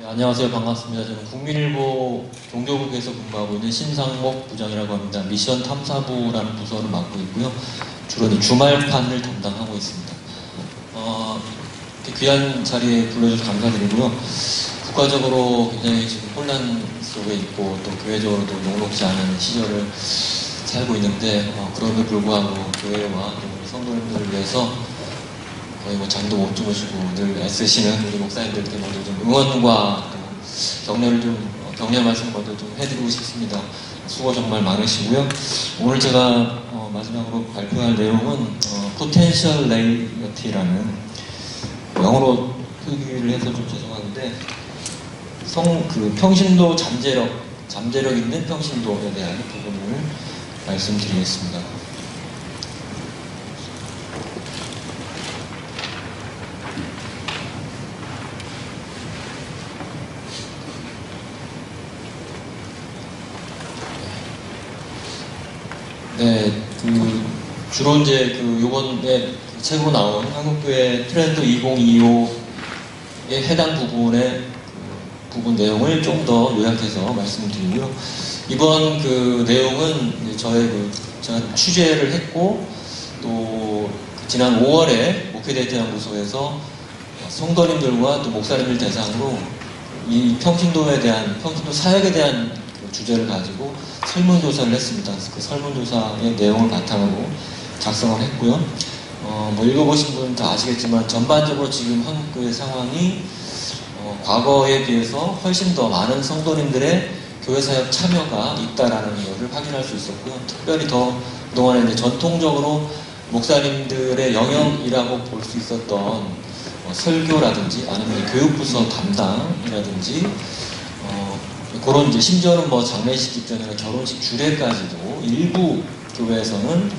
네, 안녕하세요. 반갑습니다. 저는 국민일보 종교국에서 근무하고 있는 신상목 부장이라고 합니다. 미션 탐사부라는 부서를 맡고 있고요. 주로 주말판을 담당하고 있습니다. 이렇게 귀한 자리에 불러주셔서 감사드리고요. 국가적으로 굉장히 지금 혼란 속에 있고 또 교회적으로도 녹록지 않은 시절을 살고 있는데 그럼에도 불구하고 교회와 우리 성도님들을 위해서 거의 잠도 못 주무시고 늘 애쓰시는 우리 목사님들께 먼저 좀 응원과 격려 말씀 먼저 좀 해드리고 싶습니다. 수고 정말 많으시고요. 오늘 제가 마지막으로 발표할 내용은 Potential Naivety라는 영어로 표기를 해서 좀 죄송한데 평신도 잠재력 있는 평신도에 대한 부분을 말씀드리겠습니다. 네, 주로 이제 요번에 책으로 나온 한국교회 트렌드 2025에 해당 부분의 부분 내용을 좀 더 요약해서 말씀드리고요. 이번 내용은 제가 취재를 했고 또 지난 5월에 목회대표 연구소에서 성도님들과 또 목사님들 대상으로 이 평신도 사역에 대한 주제를 가지고 설문조사를 했습니다. 그 설문조사의 내용을 바탕으로 작성을 했고요. 읽어보신 분은 다 아시겠지만 전반적으로 지금 한국교회 상황이 과거에 비해서 훨씬 더 많은 성도님들의 교회사역 참여가 있다라는 것을 확인할 수 있었고요. 특별히 그동안에 이제 전통적으로 목사님들의 영역이라고 볼 수 있었던 설교라든지 아니면 교육부서 담당이라든지 그런 이제 심지어는 장례식 직전이나 결혼식 주례까지도 일부 교회에서는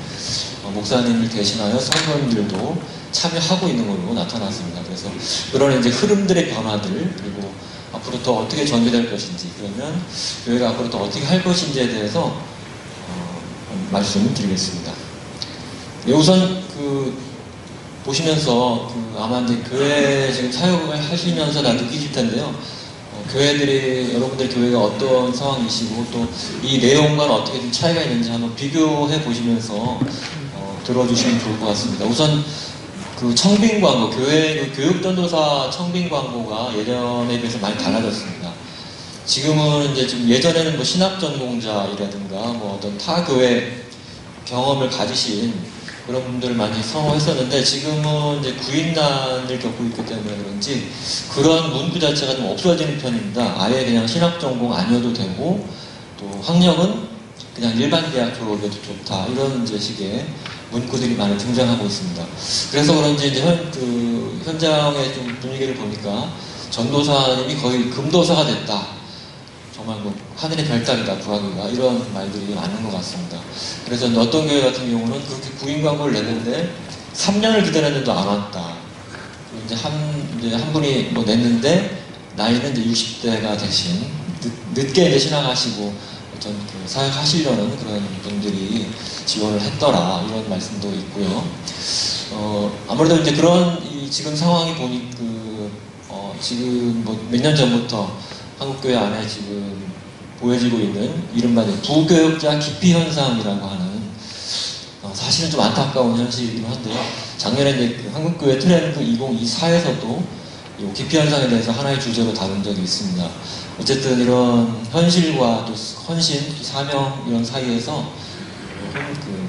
목사님을 대신하여 성도님들도 참여하고 있는 걸로 나타났습니다. 그래서 그런 이제 흐름들의 변화들 그리고 앞으로 더 어떻게 전개될 것인지 그러면 교회가 앞으로 더 어떻게 할 것인지에 대해서 말씀을 드리겠습니다. 네, 우선 보시면서 아마 이제 교회 지금 사역을 하시면서 다 느끼실 텐데요. 여러분들 교회가 어떤 상황이시고 또 이 내용과는 어떻게 좀 차이가 있는지 한번 비교해 보시면서 들어주시면 좋을 것 같습니다. 우선 청빙 광고, 교회 교육전도사 청빙 광고가 예전에 비해서 많이 달라졌습니다. 지금은 이제 예전에는 신학 전공자이라든가 어떤 타 교회 경험을 가지신 그런 분들을 많이 선호했었는데 지금은 이제 구인난을 겪고 있기 때문에 그런지 그런 문구 자체가 좀 없어지는 편입니다. 아예 그냥 신학 전공 아니어도 되고 또 학력은 그냥 일반 대학 졸업에도 좋다 이런 이제 식의 문구들이 많이 등장하고 있습니다. 그래서 그런지 이제 현장의 좀 분위기를 보니까 전도사님이 거의 금도사가 됐다. 정말 하늘의 별따기다 부하기가 이런 말들이 많은 것 같습니다. 그래서 어떤 교회 같은 경우는 그렇게 구인 광고를 냈는데 3년을 기다렸는데도 안 왔다. 이제 한 분이 냈는데 나이는 이제 60대가 되신 늦게 이제 신앙하시고 어떤 사역하시려는 그런 분들이 지원을 했더라 이런 말씀도 있고요. 아무래도 이제 그런 지금 상황이 보니 지금 몇 년 전부터 한국교회 안에 지금 보여지고 있는 이른바 부교역자 기피 현상이라고 하는 사실은 좀 안타까운 현실이기도 한데요. 작년에 이제 한국교회 트렌드 2024에서도 이 기피 현상에 대해서 하나의 주제로 다룬 적이 있습니다. 어쨌든 이런 현실과 또 헌신, 사명 이런 사이에서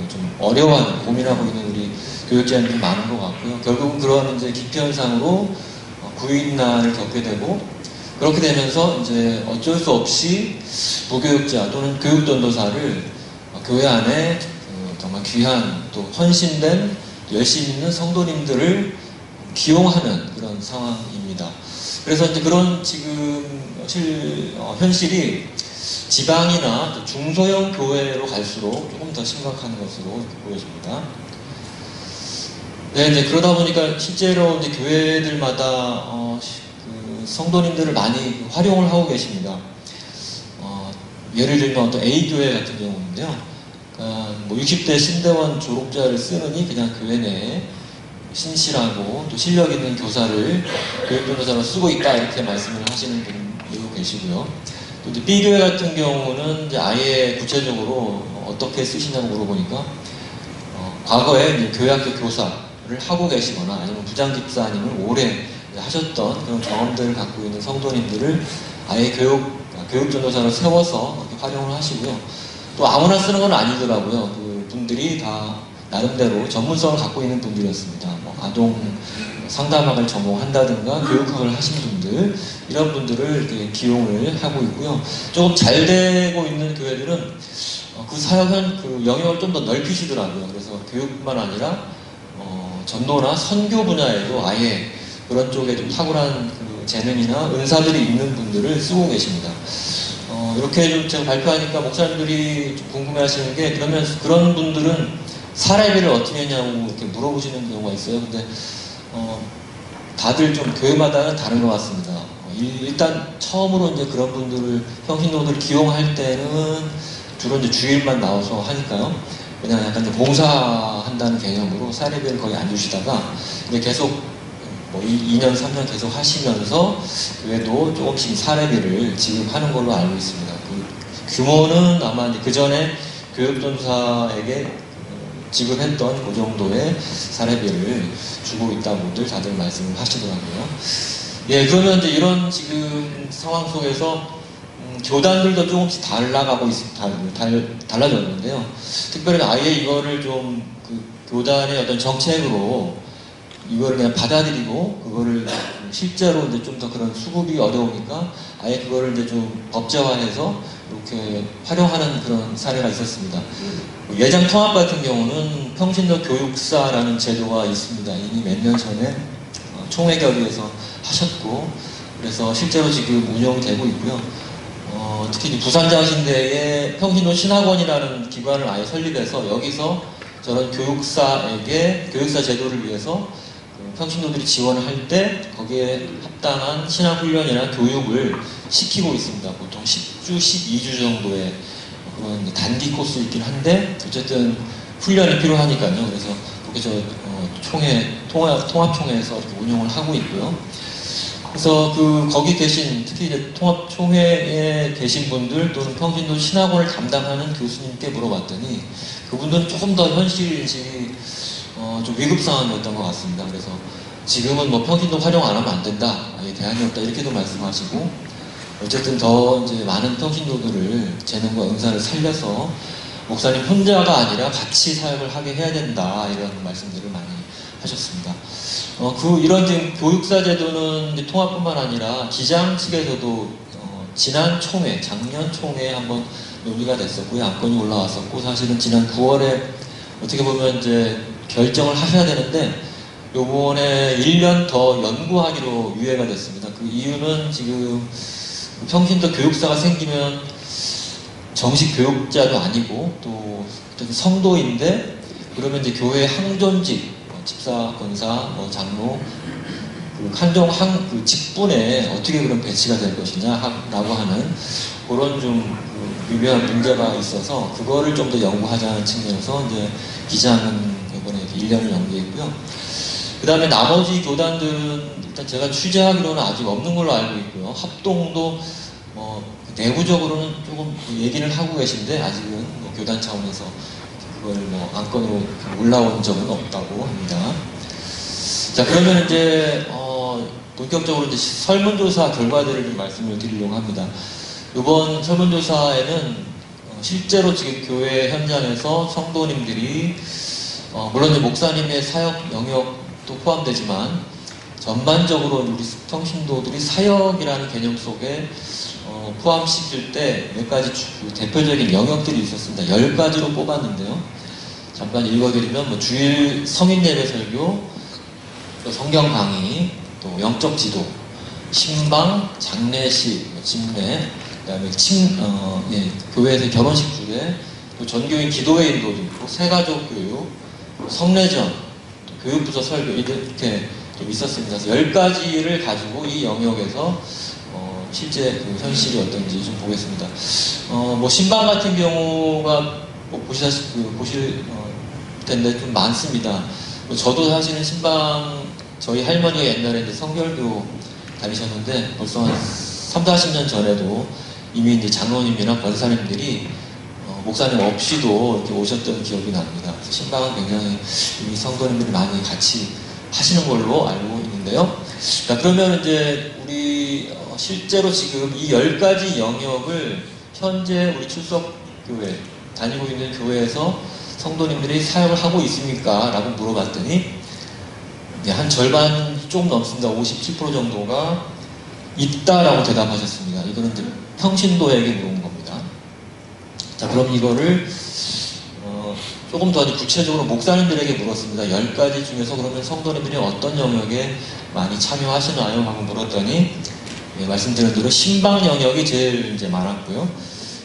좀 어려워하는 고민하고 있는 우리 교역자는 좀 많은 것 같고요. 결국은 그런 이제 기피 현상으로 구인난을 겪게 되고 그렇게 되면서 이제 어쩔 수 없이 부교육자 또는 교육전도사를 교회 안에 정말 귀한 또 헌신된 열심히 있는 성도님들을 기용하는 그런 상황입니다. 그래서 이제 그런 지금 현실이 지방이나 중소형 교회로 갈수록 조금 더 심각한 것으로 보여집니다. 네, 이제 그러다 보니까 실제로 이제 교회들마다 성도님들을 많이 활용을 하고 계십니다. 예를 들면 어떤 A교회 같은 경우인데요. 60대 신대원 졸업자를 쓰느니 그냥 교회 내에 신실하고 또 실력 있는 교사를 교육변호사로 쓰고 있다 이렇게 말씀을 하시는 분도 계시고요. 또 이제 B교회 같은 경우는 이제 아예 구체적으로 어떻게 쓰시냐고 물어보니까 과거에 이제 교회학교 교사를 하고 계시거나 아니면 부장집사님을 오래 하셨던 그런 경험들을 갖고 있는 성도님들을 아예 교육전도사로 세워서 이렇게 활용을 하시고요. 또 아무나 쓰는 건 아니더라고요. 그 분들이 다 나름대로 전문성을 갖고 있는 분들이었습니다. 뭐 아동 상담학을 전공한다든가 교육학을 하신 분들, 이런 분들을 이렇게 기용을 하고 있고요. 조금 잘 되고 있는 교회들은 그 사역은 그 영역을 좀 더 넓히시더라고요. 그래서 교육뿐만 아니라 전도나 선교 분야에도 아예 그런 쪽에 좀 탁월한 그 재능이나 은사들이 있는 분들을 쓰고 계십니다. 이렇게 좀 제가 발표하니까 목사님들이 좀 궁금해하시는 게, 그러면 그런 분들은 사례비를 어떻게 했냐고 이렇게 물어보시는 경우가 있어요. 근데 다들 좀 교회마다는 다른 것 같습니다. 일단 처음으로 이제 그런 분들을 평신도들을 기용할 때는 주로 이제 주일만 나와서 하니까요. 그냥 약간 봉사한다는 개념으로 사례비를 거의 안 주시다가 이제 계속 뭐 2년, 3년 계속 하시면서 교회도 조금씩 사례비를 지급하는 걸로 알고 있습니다. 그 규모는 아마 그 전에 교육전사에게 지급했던 그 정도의 사례비를 주고 있다고들 다들 말씀을 하시더라고요. 예, 그러면 이제 이런 지금 상황 속에서 교단들도 조금씩 달라졌는데요. 특별히 아예 이거를 좀 그 교단의 어떤 정책으로 이거를 그냥 받아들이고 그거를 실제로 이제 좀 더 그런 수급이 어려우니까 아예 그거를 이제 좀 법제화해서 이렇게 활용하는 그런 사례가 있었습니다. 예장 통합 같은 경우는 평신도 교육사라는 제도가 있습니다. 이미 몇 년 전에 총회결의에서 하셨고, 그래서 실제로 지금 운영되고 있고요. 특히 부산장신대에 평신도 신학원이라는 기관을 아예 설립해서 여기서 저런 교육사에게 교육사 제도를 위해서 평신도들이 지원을 할 때 거기에 합당한 신학훈련이나 교육을 시키고 있습니다. 보통 10주, 12주 정도의 그런 단기 코스이긴 한데 어쨌든 훈련이 필요하니까요. 그래서 그렇게 통합총회에서 이렇게 운영을 하고 있고요. 그래서 거기 계신, 특히 이제 통합총회에 계신 분들 또는 평신도 신학원을 담당하는 교수님께 물어봤더니 그분들은 조금 더 현실인지 좀 위급 상황이었던 것 같습니다. 그래서 지금은 뭐 평신도 활용 안 하면 안 된다, 아예 대안이 없다 이렇게도 말씀하시고, 어쨌든 더 이제 많은 평신도들을 재능과 은사를 살려서 목사님 혼자가 아니라 같이 사역을 하게 해야 된다, 이런 말씀들을 많이 하셨습니다. 이런 지금 교육사 제도는 이제 통합뿐만 아니라 기장 측에서도 지난 총회, 작년 총회에 한번 논의가 됐었고요. 안건이 올라왔었고, 사실은 지난 9월에 어떻게 보면 이제 결정을 하셔야 되는데 요번에 1년 더 연구하기로 유예가 됐습니다. 그 이유는 지금 평신도 교육사가 생기면 정식 교육자도 아니고 또 성도인데, 그러면 이제 교회 항존직, 집사, 권사, 장로, 그 직분에 어떻게 그런 배치가 될 것이냐라고 하는 그런 좀 유명한 문제가 있어서 그거를 좀 더 연구하자는 측면에서 이제 기장은 이번에 1년을 연구했고요. 그 다음에 나머지 교단들은 일단 제가 취재하기로는 아직 없는 걸로 알고 있고요. 합동도 내부적으로는 조금 얘기를 하고 계신데 아직은 교단 차원에서 그걸 안건으로 올라온 적은 없다고 합니다. 자, 그러면 이제 본격적으로 이제 설문조사 결과들을 좀 말씀을 드리려고 합니다. 이번 설문조사에는 실제로 지금 교회 현장에서 성도님들이 물론 이제 목사님의 사역 영역도 포함되지만 전반적으로 우리 평신도들이 사역이라는 개념 속에 포함시킬 때 몇 가지 대표적인 영역들이 있었습니다. 10가지로 뽑았는데요. 잠깐 읽어드리면 주일 성인 예배 설교, 또 성경 강의, 또 영적 지도, 신방, 장례식, 집례, 그다음에 교회에서 결혼식 주례, 또 전교인 기도회 인도도 있고, 새가족 교육, 성례전, 또 교육부서 설교 이렇게 좀 있었습니다. 그래서 10가지를 가지고 이 영역에서 실제 그 현실이 어떤지 좀 보겠습니다. 신방 같은 경우가 보실 텐데 좀 많습니다. 저도 사실은 신방, 저희 할머니가 옛날에 이제 성결교 다니셨는데 벌써 한 3, 40년 전에도 이미 이제 장로님이나 권사님들이 목사님 없이도 이렇게 오셨던 기억이 납니다. 그래서 신방은 굉장히 이미 성도님들이 많이 같이 하시는 걸로 알고 있는데요. 자, 그러면 이제 우리 실제로 지금 이 10가지 영역을 현재 우리 출석교회, 다니고 있는 교회에서 성도님들이 사역을 하고 있습니까? 라고 물어봤더니 한 절반 조금 넘습니다. 57% 정도가 있다라고 대답하셨습니다. 이거는 이제 평신도에게 물어본 겁니다. 자, 그럼 이거를 조금 더 구체적으로 목사님들에게 물었습니다. 10가지 중에서 그러면 성도님들이 어떤 영역에 많이 참여하시나요? 하고 물었더니 말씀드린 대로 신방 영역이 제일 이제 많았고요.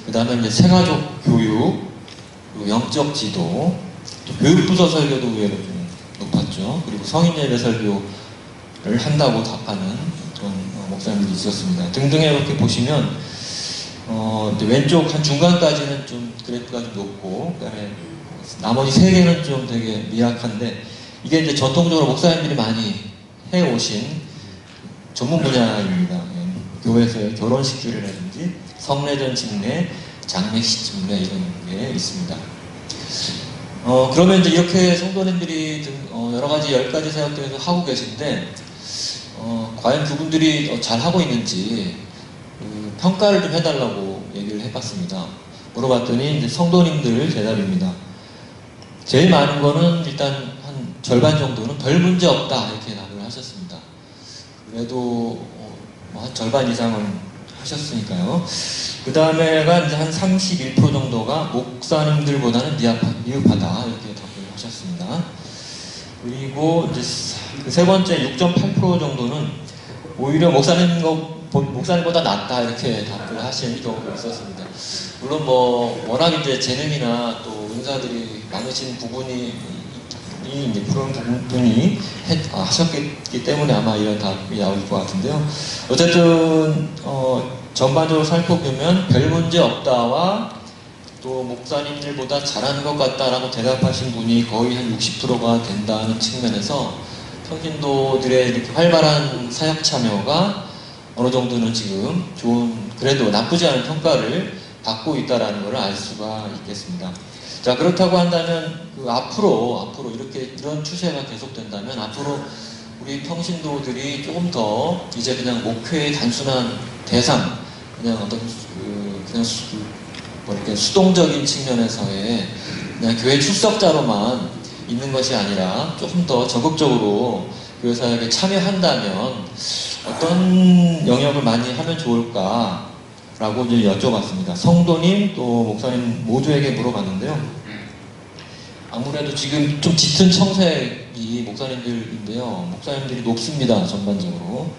그 다음에 이제 새가족 교육, 영적 지도, 또 교육부서 설교도 의외로 좀 높았죠. 그리고 성인 예배 설교를 한다고 답하는 그런 목사님들이 있었습니다. 등등에 이렇게 보시면 왼쪽 한 중간까지는 좀 그래프가 좀 높고, 그다음에 나머지 3개는 좀 되게 미약한데, 이게 이제 전통적으로 목사님들이 많이 해오신 전문 분야입니다. 교회에서의 결혼식주례라든지 성례전 집례, 장례식 집례 이런 게 있습니다. 그러면 이제 이렇게 성도님들이 여러 가지 10가지 사역들에서 하고 계신데, 과연 그분들이 잘 하고 있는지 평가를 좀 해달라고 얘기를 해봤습니다. 물어봤더니 이제 성도님들 대답입니다. 제일 많은 거는 일단 한 절반 정도는 별 문제 없다 이렇게 답을 하셨습니다. 그래도 한 절반 이상은 하셨으니까요. 그 다음에가 이제 한 31% 정도가 목사님들보다는 미흡하다 이렇게 답을 하셨습니다. 그리고 이제 그 세 번째 6.8% 정도는 오히려 목사님보다 낫다 이렇게 답을 하시는 경우가 있었습니다. 물론 워낙 이제 재능이나 또 은사들이 많으신 부분이 이제 그런 부분이 하셨기 때문에 아마 이런 답이 나올 것 같은데요. 어쨌든 전반적으로 살펴보면 별 문제 없다와 또 목사님들보다 잘하는 것 같다라고 대답하신 분이 거의 한 60%가 된다는 측면에서 평신도들의 이렇게 활발한 사역 참여가 어느 정도는 지금 그래도 나쁘지 않은 평가를 받고 있다는 것을 알 수가 있겠습니다. 자, 그렇다고 한다면 앞으로 이런 추세가 계속된다면 앞으로 우리 평신도들이 조금 더 이제 그냥 목회의 단순한 대상, 그냥 어떤 이렇게 수동적인 측면에서의 그냥 교회 출석자로만 있는 것이 아니라 조금 더 적극적으로 교회 사역에 참여한다면 어떤 영역을 많이 하면 좋을까라고 이제 여쭤봤습니다. 성도님 또 목사님 모두에게 물어봤는데요. 아무래도 지금 좀 짙은 청색이 목사님들인데요. 목사님들이 높습니다. 전반적으로.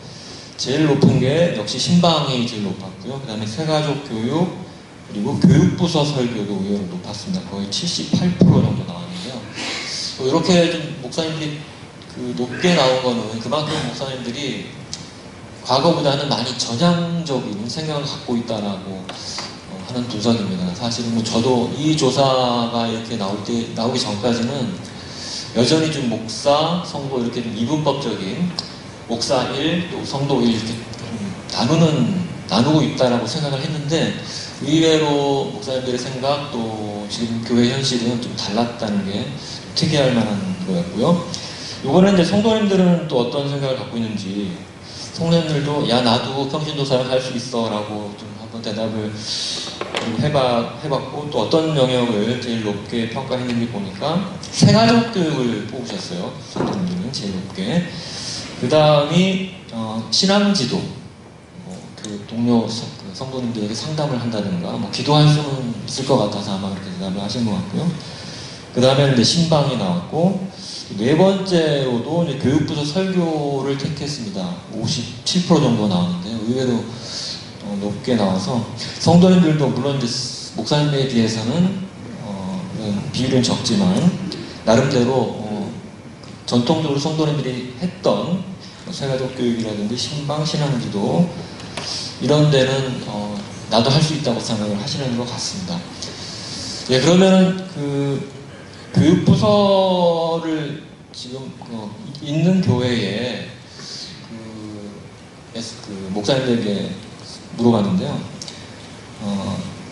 제일 높은 게 역시 신방이 제일 높았고요. 그 다음에 새가족 교육, 그리고 교육부서 설교도 의외로 높았습니다. 거의 78% 정도 나왔는데요. 이렇게 좀 목사님들이 높게 나온 거는 그만큼 목사님들이 과거보다는 많이 전향적인 생각을 갖고 있다라고 하는 분석입니다. 사실은 저도 이 조사가 이렇게 나오기 전까지는 여전히 좀 목사, 성도 이렇게 좀 이분법적인 목사 1, 또 성도 1 이렇게 나누고 있다라고 생각을 했는데 의외로 목사님들의 생각 또 지금 교회 현실은 좀 달랐다는 게 특이할 만한 거였고요. 요거는 이제 성도님들은 또 어떤 생각을 갖고 있는지, 성도님들도 야 나도 평신도 사역할 수 있어 라고 좀 한번 대답을 해봤고, 또 어떤 영역을 제일 높게 평가했는지 보니까 새가족 교육을 뽑으셨어요. 성도님들은 제일 높게. 그 다음이 신앙지도, 그 동료 성도님들에게 상담을 한다든가 기도할 수는 있을 것 같아서 아마 그렇게 대답을 하신 것 같고요. 그 다음에 이제 신방이 나왔고, 네 번째로도 이제 교육부서 설교를 택했습니다. 57% 정도 나왔는데 의외로 높게 나와서 성도님들도 물론 이제 목사님에 비해서는 비율은 적지만 나름대로 전통적으로 성도님들이 했던 새가족 교육이라든지 신방, 신앙지도 이런 데는 나도 할 수 있다고 생각을 하시는 것 같습니다. 예, 그러면 교육부서를 지금 있는 교회에 목사님들에게 물어봤는데요.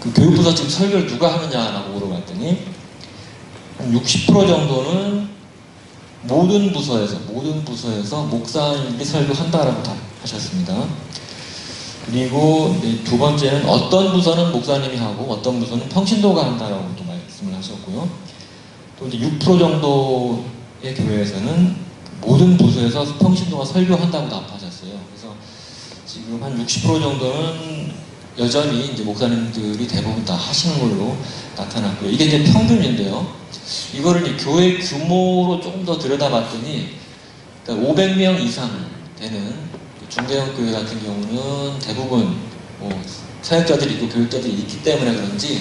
그 교육부서 지금 설교를 누가 하느냐라고 물어봤더니 한 60% 정도는 모든 부서에서 목사님들이 설교한다라고 답하셨습니다. 그리고 두 번째는 어떤 부서는 목사님이 하고 어떤 부서는 평신도가 한다라고 또 말씀을 하셨고요. 또 이제 6% 정도의 교회에서는 모든 부서에서 평신도가 설교한다고 답하셨어요. 그래서 지금 한 60% 정도는 여전히 이제 목사님들이 대부분 다 하시는 걸로 나타났고요. 이게 이제 평균인데요. 이거를 이제 교회 규모로 조금 더 들여다봤더니 500명 이상 되는 중대형 교회 같은 경우는 대부분 사역자들이 있고 교육자들이 있기 때문에 그런지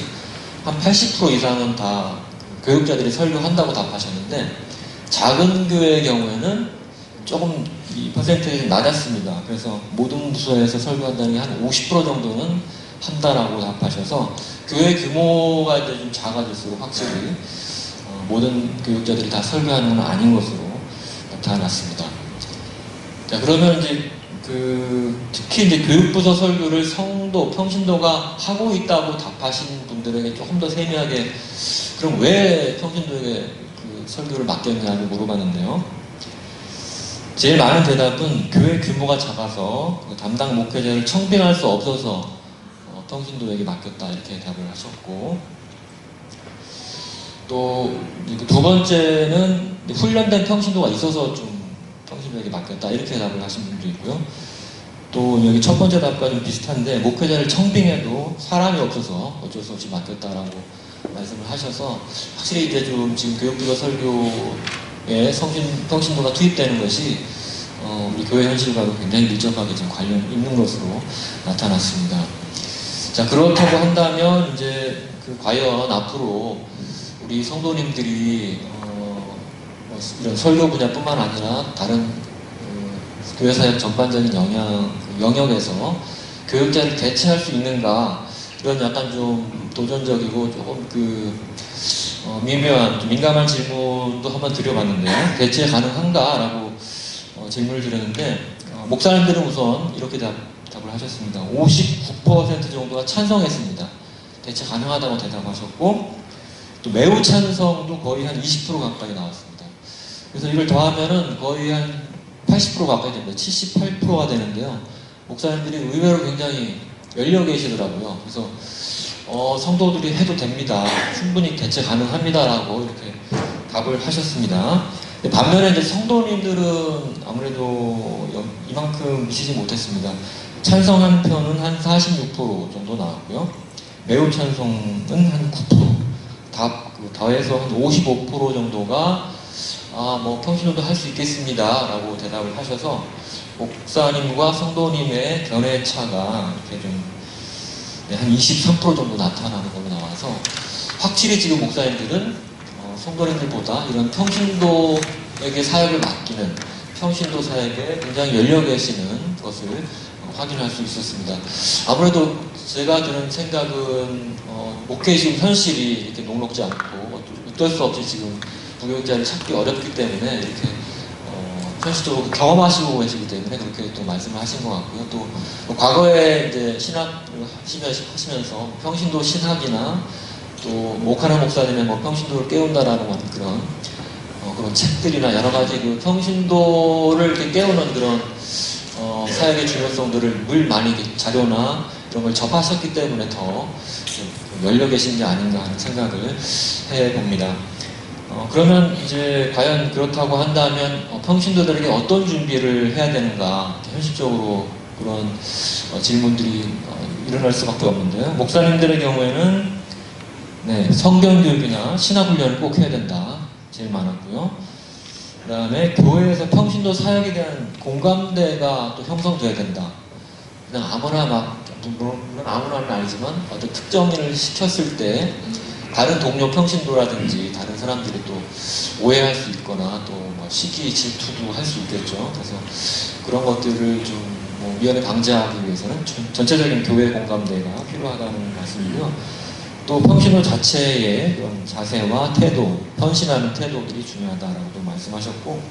한 80% 이상은 다 교육자들이 설교한다고 답하셨는데, 작은 교회의 경우에는 조금 이 퍼센트가 낮았습니다. 그래서 모든 부서에서 설교한다는 게 한 50% 정도는 한다라고 답하셔서 교회 규모가 이제 좀 작아질수록 확실히 모든 교육자들이 다 설교하는 건 아닌 것으로 나타났습니다. 자, 그러면 이제 특히 이제 교육부서 설교를 성도, 평신도가 하고 있다고 답하신 분들에게 조금 더 세밀하게, 그럼 왜 평신도에게 설교를 맡겼냐고 물어봤는데요. 제일 많은 대답은 교회 규모가 작아서 담당 목회자를 청빙할 수 없어서 평신도에게 맡겼다, 이렇게 대답을 하셨고, 또 두 번째는 훈련된 평신도가 있어서 좀 평신도에게 맡겼다, 이렇게 대답을 하신 분도 있고요. 또 여기 첫 번째 답과 좀 비슷한데, 목회자를 청빙해도 사람이 없어서 어쩔 수 없이 맡겼다라고 말씀을 하셔서, 확실히 이제 좀 지금 교육부서 설교에 평신도가 투입되는 것이 우리 교회 현실과도 굉장히 밀접하게 지금 관련 있는 것으로 나타났습니다. 자, 그렇다고 한다면 이제 과연 앞으로 우리 성도님들이 이런 설교 분야뿐만 아니라 다른 교회 사역 전반적인 영역에서 교육자를 대체할 수 있는가, 이런 약간 좀 도전적이고 조금 미묘한, 좀 민감한 질문도 한번 드려봤는데요. 대체 가능한가라고 질문을 드렸는데, 목사님들은 우선 이렇게 답을 하셨습니다. 59% 정도가 찬성했습니다. 대체 가능하다고 대답하셨고, 또 매우 찬성도 거의 한 20% 가까이 나왔습니다. 그래서 이걸 더하면은 거의 한 80% 가까이 됩니다. 78%가 되는데요. 목사님들이 의외로 굉장히 열려 계시더라고요. 그래서 성도들이 해도 됩니다, 충분히 대체 가능합니다라고 이렇게 답을 하셨습니다. 반면에 이제 성도님들은 아무래도 이만큼 미치지 못했습니다. 찬성한 편은 한 46% 정도 나왔고요. 매우 찬성은 한 9%. 더해서 한 55% 정도가 평신도도 할 수 있겠습니다 라고 대답을 하셔서, 목사님과 성도님의 견해 차가 이렇게 좀 한 23% 정도 나타나는 걸로 나와서, 확실히 지금 목사님들은 성도님들보다 이런 평신도에게 사역을 맡기는, 평신도 사역에 굉장히 열려 계시는 것을 확인할 수 있었습니다. 아무래도 제가 드는 생각은 목회의 지금 현실이 이렇게 녹록지 않고 어쩔 수 없이 지금 부교육자를 찾기 어렵기 때문에 이렇게 현실적으로 경험하시고 계시기 때문에 그렇게 또 말씀을 하신 것 같고요. 또 과거에 이제 신학을 하시면서 평신도 신학이나 또 목하는 목사님의 평신도를 깨운다라는 그런 책들이나 여러 가지 평신도를 이렇게 깨우는 그런 사역의 중요성들을 많이 자료나 이런 걸 접하셨기 때문에 더 열려 계신 게 아닌가 하는 생각을 해봅니다. 그러면 이제 과연 그렇다고 한다면 평신도들에게 어떤 준비를 해야 되는가, 현실적으로 그런 질문들이 일어날 수밖에 없는데요. 목사님들의 경우에는 성경교육이나 신학훈련을 꼭 해야 된다, 제일 많았고요. 그 다음에 교회에서 평신도 사역에 대한 공감대가 또 형성돼야 된다. 그냥 물론 아무나는 아니지만 어떤 특정인을 시켰을 때 다른 동료 평신도라든지 다른 사람들이 또 오해할 수 있거나 또 시기 질투도 할 수 있겠죠. 그래서 그런 것들을 좀 위험에 방지하기 위해서는 전체적인 교회 공감대가 필요하다는 말씀이고요. 또 평신도 자체의 그런 자세와 태도, 헌신하는 태도들이 중요하다라고도 말씀하셨고,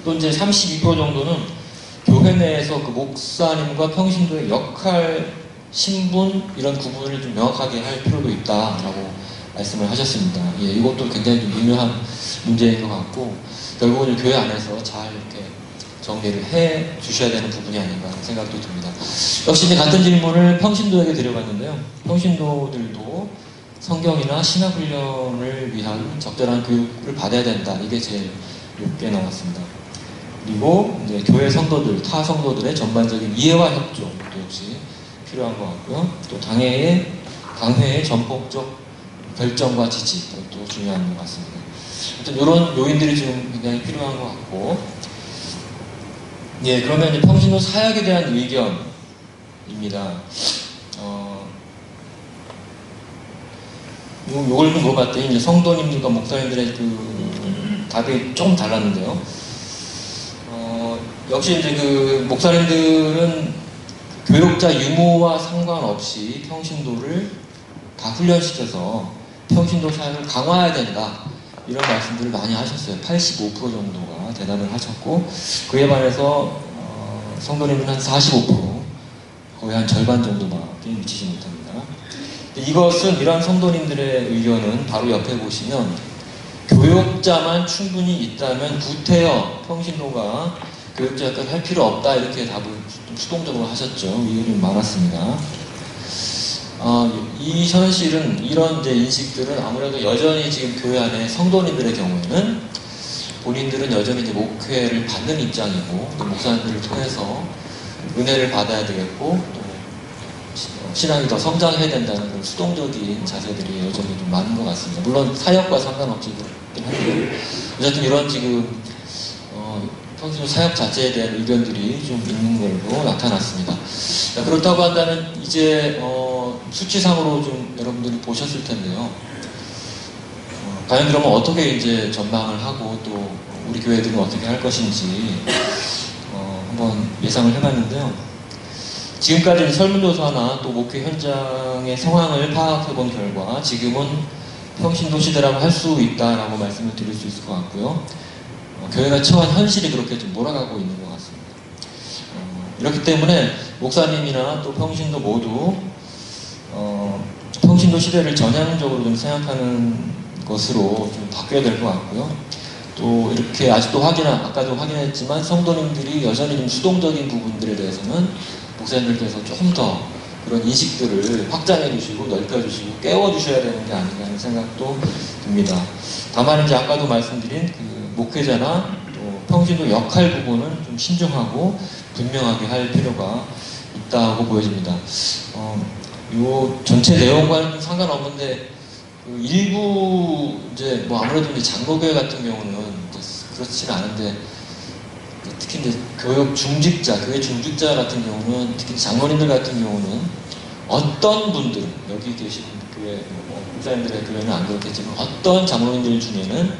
또 이제 32% 정도는 교회 내에서 그 목사님과 평신도의 역할, 신분 이런 구분을 좀 명확하게 할 필요도 있다라고 말씀을 하셨습니다. 예, 이것도 굉장히 좀 미묘한 문제인 것 같고, 결국은 교회 안에서 잘 이렇게 정리를 해 주셔야 되는 부분이 아닌가 하는 생각도 듭니다. 역시 이제 같은 질문을 평신도에게 드려봤는데요. 평신도들도 성경이나 신학훈련을 위한 적절한 교육을 받아야 된다. 이게 제일 높게 나왔습니다. 그리고 이제 교회 성도들, 타 성도들의 전반적인 이해와 협조도 역시 필요한 것 같고요. 또 당회의 전폭적 결정과 지지, 이것도 중요한 것 같습니다. 아무튼 이런 요인들이 지금 굉장히 필요한 것 같고, 예, 그러면 이제 평신도 사역에 대한 의견입니다. 요걸 좀 물어봤더니 이제 성도님들과 목사님들의 그 답이 조금 달랐는데요. 역시 이제 그 목사님들은 교육자 유무와 상관없이 평신도를 다 훈련시켜서 평신도 사역을 강화해야 된다. 이런 말씀들을 많이 하셨어요. 85% 정도가 대답을 하셨고, 그에 반해서 성도님은 한 45%, 거의 한 절반 정도밖에 미치지 못합니다. 이것은 이러한 성도님들의 의견은 바로 옆에 보시면 교육자만 충분히 있다면 구태여 평신도가 교육자 역할을 할 필요 없다, 이렇게 답을 좀 수동적으로 하셨죠. 이유는 많았습니다. 이 현실은, 이런 이제 인식들은 아무래도 여전히 지금 교회 안에 성도님들의 경우에는 본인들은 여전히 이제 목회를 받는 입장이고, 또 목사님들을 통해서 은혜를 받아야 되겠고, 또 신앙이 더 성장해야 된다는 그런 수동적인 자세들이 여전히 좀 많은 것 같습니다. 물론 사역과 상관없이 그렇긴 한데, 어쨌든 이런 지금 평신도 사역 자체에 대한 의견들이 좀 있는 걸로 나타났습니다. 그렇다고 한다면 이제 수치상으로 좀 여러분들이 보셨을 텐데요. 과연 그러면 어떻게 이제 전망을 하고 또 우리 교회들은 어떻게 할 것인지 한번 예상을 해봤는데요. 지금까지 설문조사나 또 목회 현장의 상황을 파악해본 결과 지금은 평신도 시대라고 할 수 있다라고 말씀을 드릴 수 있을 것 같고요. 교회가 처한 현실이 그렇게 좀 몰아가고 있는 것 같습니다. 이렇기 때문에 목사님이나 또 평신도 모두 평신도 시대를 전향적으로 좀 생각하는 것으로 좀 바뀌어야 될 것 같고요. 또 이렇게 아직도 아까도 확인했지만 성도님들이 여전히 좀 수동적인 부분들에 대해서는 목사님들께서 조금 더 그런 인식들을 확장해 주시고 넓혀 주시고 깨워 주셔야 되는 게 아닌가 하는 생각도 듭니다. 다만 이제 아까도 말씀드린 그 목회자나 또 평신도 역할 부분은 좀 신중하고 분명하게 할 필요가 있다고 보여집니다. 요 전체 내용과는 상관없는데 그 일부 이제 뭐 아무래도 이제 장로교회 같은 경우는 그렇지는 않은데, 특히 이제 교회 중직자 같은 경우는, 특히 장로님들 같은 경우는 어떤 분들은, 여기 계신 교회 목사님들의 교회는 안 그렇겠지만 어떤 장로님들 중에는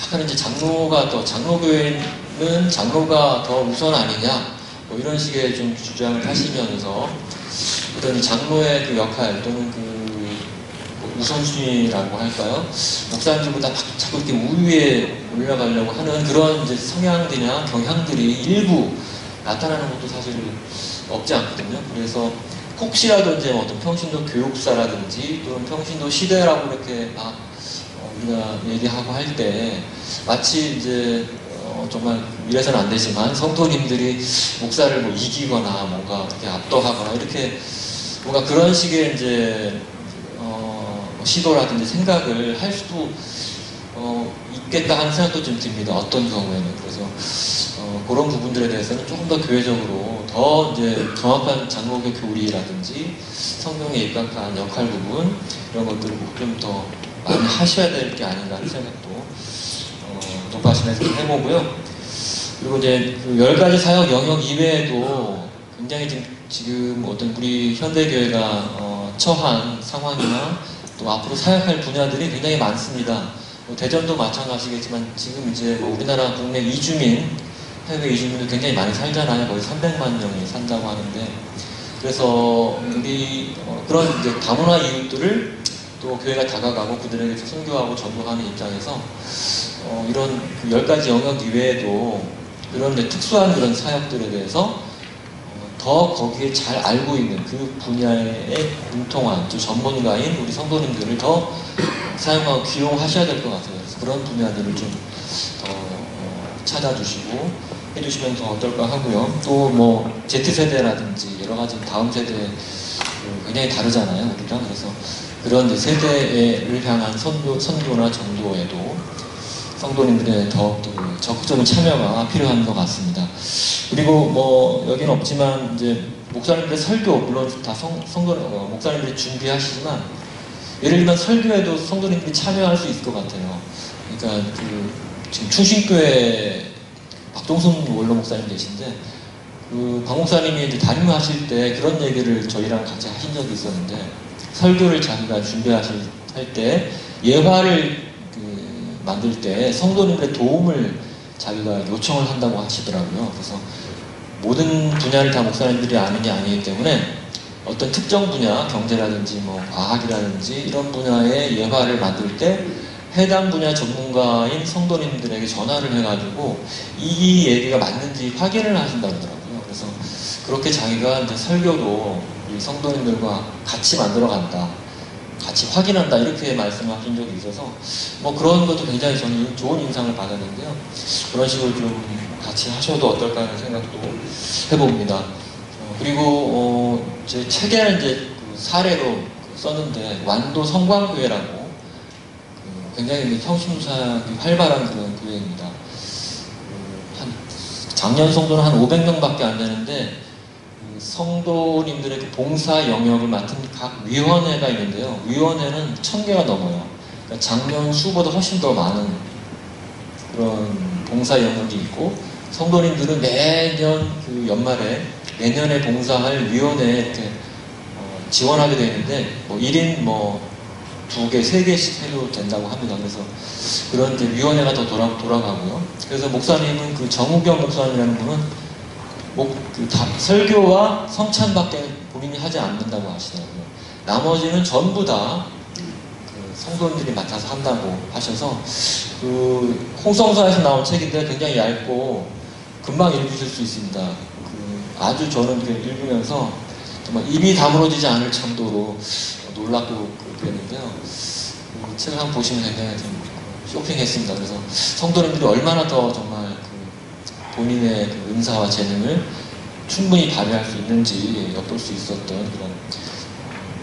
약간 이제 장로교회는 장로가 더 우선 아니냐, 뭐 이런 식의 좀 주장을 하시면서 어떤 장로의 그 역할 또는 그 우선순위라고 할까요? 목사님들보다 자꾸 이렇게 우위에 올라가려고 하는 그런 이제 성향들이나 경향들이 일부 나타나는 것도 사실 없지 않거든요. 그래서 혹시라도 이제 어떤 평신도 교육사라든지 또는 평신도 시대라고 이렇게 막 우리가 얘기하고 할 때 마치 이제 정말 이래서는 안 되지만 성도님들이 목사를 뭐 이기거나 뭔가 어떻게 압도하거나 이렇게 뭔가 그런 식의 이제 시도라든지 생각을 할 수도 있겠다 하는 생각도 좀 듭니다. 어떤 경우에는. 그래서 그런 부분들에 대해서는 조금 더 교회적으로 더 이제 정확한 장로교 교리라든지 성경에 입각한 역할 부분 이런 것들을 좀 더 많이 하셔야 될 게 아닌가 하는 생각도 높아지면서 해보고요. 그리고 이제 그 10가지 사역 영역 이외에도 굉장히 지금 어떤 우리 현대교회가 처한 상황이나 또 앞으로 사역할 분야들이 굉장히 많습니다. 대전도 마찬가지겠지만 지금 이제 우리나라 국내 이주민, 해외 이주민도 굉장히 많이 살잖아요. 거의 300만 명이 산다고 하는데 그래서 우리 그런 이제 다문화 이웃들을 또 교회가 다가가고 그들에게 선교하고 전도하는 입장에서 이런 그 10가지 영역 이외에도 그런 특수한 그런 사역들에 대해서 더 거기에 잘 알고 있는 그 분야에 공통한 또 전문가인 우리 성도님들을 더 사용하고 기용하셔야 될 것 같아요. 그래서 그런 분야들을 좀 찾아주시고 해주시면 더 어떨까 하고요. 또 뭐 Z세대라든지 여러 가지 다음 세대 굉장히 다르잖아요, 우리랑. 그래서 그런 이제 세대를 향한 선교나 전도에도 성도님들의 더 적극적인 참여가 필요한 것 같습니다. 그리고 뭐 여기는 없지만 이제 목사님들의 설교 물론 다 목사님들이 준비하시지만 예를 들면 설교에도 성도님들이 참여할 수 있을 것 같아요. 그러니까 지금 충신교회 박동순 원로 목사님 계신데 박 목사님이 이제 담임하실 때 그런 얘기를 저희랑 같이 하신 적이 있었는데 설교를 자기가 준비하실 때 예화를 만들 때 성도님들의 도움을 자기가 요청을 한다고 하시더라고요. 그래서 모든 분야를 다 목사님들이 아는 게 아니기 때문에 어떤 특정 분야, 경제라든지 뭐 과학이라든지 이런 분야의 예화를 만들 때 해당 분야 전문가인 성도님들에게 전화를 해가지고 이 얘기가 맞는지 확인을 하신다고 하더라고요. 그래서 그렇게 자기가 이제 설교도 이 성도님들과 같이 만들어간다, 같이 확인한다 이렇게 말씀하신 적이 있어서 뭐 그런 것도 굉장히 저는 좋은 인상을 받았는데요. 그런 식으로 좀 같이 하셔도 어떨까 하는 생각도 해봅니다. 그리고 제 책에는 이제 사례로 썼는데 완도 성광교회라고 굉장히 평신도사역이 활발한 그런 교회입니다. 작년 성도는 한 500명밖에 안 되는데 성도님들의 그 봉사 영역을 맡은 각 위원회가 있는데요. 위원회는 1000개가 넘어요. 그러니까 작년 수보다 훨씬 더 많은 그런 봉사 영역이 있고 성도님들은 매년 그 연말에 내년에 봉사할 위원회에 이렇게 지원하게 되는데 뭐 1인 뭐 2개, 3개씩 해도 된다고 합니다. 그래서 그런 이제 위원회가 더 돌아가고요. 그래서 목사님은 그 정우경 목사님이라는 분은 설교와 성찬밖에 본인이 하지 않는다고 하시더라고요. 나머지는 전부 다 성도님들이 맡아서 한다고 하셔서 홍성사에서 나온 책인데 굉장히 얇고 금방 읽으실 수 있습니다. 아주 저는 읽으면서 정말 입이 다물어지지 않을 정도로 놀랍고 그랬는데요. 책을 한번 보시면 굉장히 좀 쇼킹했습니다. 그래서 성도님들이 얼마나 더 정말 본인의 은사와 재능을 충분히 발휘할 수 있는지 엿볼 수 있었던 그런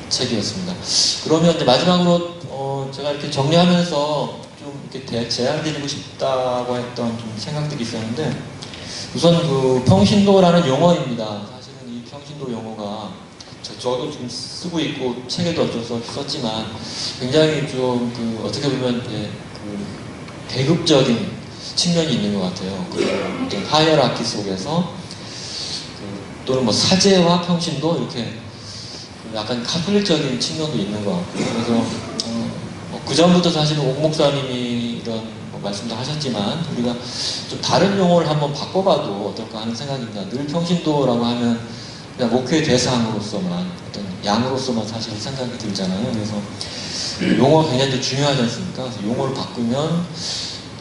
책이었습니다. 그러면 이제 마지막으로 제가 이렇게 정리하면서 좀 이렇게 제안드리고 싶다고 했던 좀 생각들이 있었는데 우선 평신도라는 용어입니다. 사실은 이 평신도 용어가 저도 지금 쓰고 있고 책에도 어쩔 수 없이 썼지만 굉장히 좀 어떻게 보면 계급적인 측면이 있는 것 같아요. 어떤 하이어라키 속에서 또는 뭐 사제와 평신도 이렇게 약간 카톨릭적인 측면도 있는 것 같고요. 그래서 그 전부터 사실은 옥 목사님이 이런 말씀도 하셨지만 우리가 좀 다른 용어를 한번 바꿔봐도 어떨까 하는 생각입니다. 늘 평신도라고 하면 그냥 목회 대상으로서만 어떤 양으로서만 사실 생각이 들잖아요. 그래서 용어가 굉장히 중요하지 않습니까? 그래서 용어를 바꾸면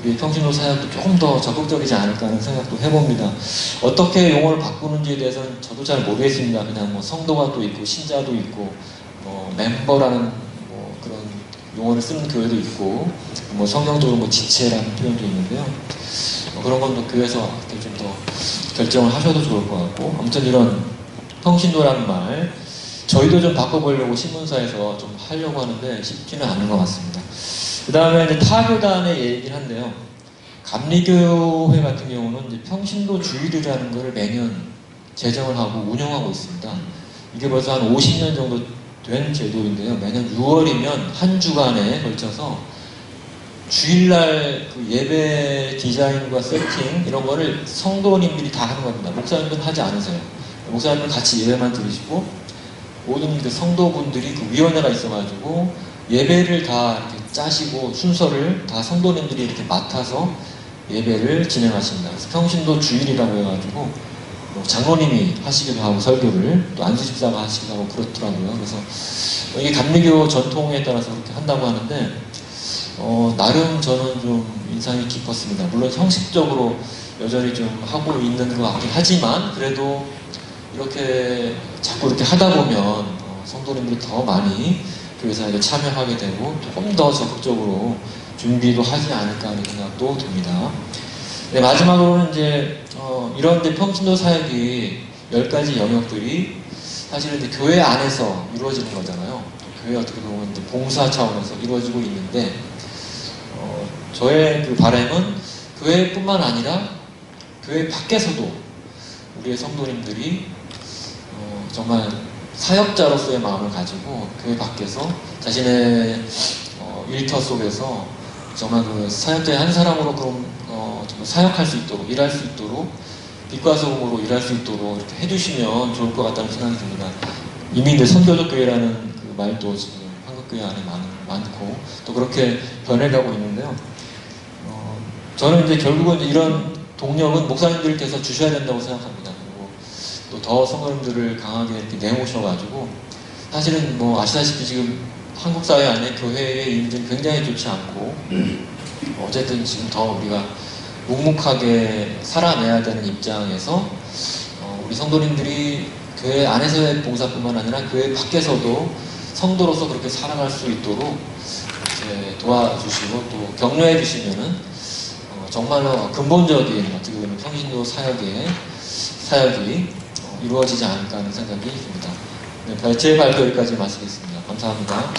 우리 평신도 사역도 조금 더 적극적이지 않을까 하는 생각도 해봅니다. 어떻게 용어를 바꾸는지에 대해서는 저도 잘 모르겠습니다. 그냥 뭐 성도가 또 있고 신자도 있고 멤버라는 그런 용어를 쓰는 교회도 있고 뭐 성경적으로 뭐 지체라는 표현도 있는데요. 그런 건 또 교회에서 좀 더 결정을 하셔도 좋을 것 같고 아무튼 이런 평신도라는 말 저희도 좀 바꿔보려고 신문사에서 좀 하려고 하는데 쉽지는 않은 것 같습니다. 그 다음에 이제 타교단의 얘기를 한데요. 감리교회 같은 경우는 이제 평신도 주일이라는 것을 매년 제정을 하고 운영하고 있습니다. 이게 벌써 한 50년 정도 된 제도인데요. 매년 6월이면 한 주간에 걸쳐서 주일날 예배 디자인과 세팅 이런 거를 성도님들이 다 하는 겁니다. 목사님들은 하지 않으세요. 목사님은 같이 예배만 드리시고 모든 성도분들이 위원회가 있어가지고 예배를 다 이렇게 짜시고 순서를 다 성도님들이 이렇게 맡아서 예배를 진행하십니다. 그래서 평신도 주일이라고 해가지고 장로님이 하시기도 하고 설교를 또 안수 집사가 하시기도 하고 그렇더라고요. 그래서 이게 감리교 전통에 따라서 그렇게 한다고 하는데 나름 저는 좀 인상이 깊었습니다. 물론 형식적으로 여전히 좀 하고 있는 것 같긴 하지만 그래도 이렇게 자꾸 이렇게 하다 보면 성도님들이 더 많이 교회사에 참여하게 되고 조금 더 적극적으로 준비도 하지 않을까 하는 생각도 듭니다. 네, 마지막으로는 이제 이런데 평신도 사역이 10가지 영역들이 사실은 이제 교회 안에서 이루어지는 거잖아요. 교회 어떻게 보면 이제 봉사 차원에서 이루어지고 있는데 저의 그 바람은 교회뿐만 아니라 교회 밖에서도 우리의 성도님들이 정말 사역자로서의 마음을 가지고 교회 밖에서 자신의 일터 속에서 정말 그 사역자의 한 사람으로 그럼 정말 사역할 수 있도록 일할 수 있도록 빛과 소금으로 일할 수 있도록 이렇게 해주시면 좋을 것 같다는 생각이 듭니다. 이미 이제 선교적 교회라는 그 말도 지금 한국교회 안에 많고 또 그렇게 변해가고 있는데요. 저는 이제 결국은 이런 동력은 목사님들께서 주셔야 된다고 생각합니다. 그리고 또 더 성도님들을 강하게 이렇게 내모셔가지고 사실은 뭐 아시다시피 지금 한국 사회 안에 교회의 인증 굉장히 좋지 않고 어쨌든 지금 더 우리가 묵묵하게 살아내야 되는 입장에서 우리 성도님들이 교회 안에서의 봉사뿐만 아니라 교회 밖에서도 성도로서 그렇게 살아갈 수 있도록 이렇게 도와주시고 또 격려해 주시면은 정말로 근본적인 어떻게 보면 평신도 사역이 이루어지지 않을까 하는 생각이 듭니다. 네, 제 발표 여기까지 마치겠습니다. 감사합니다.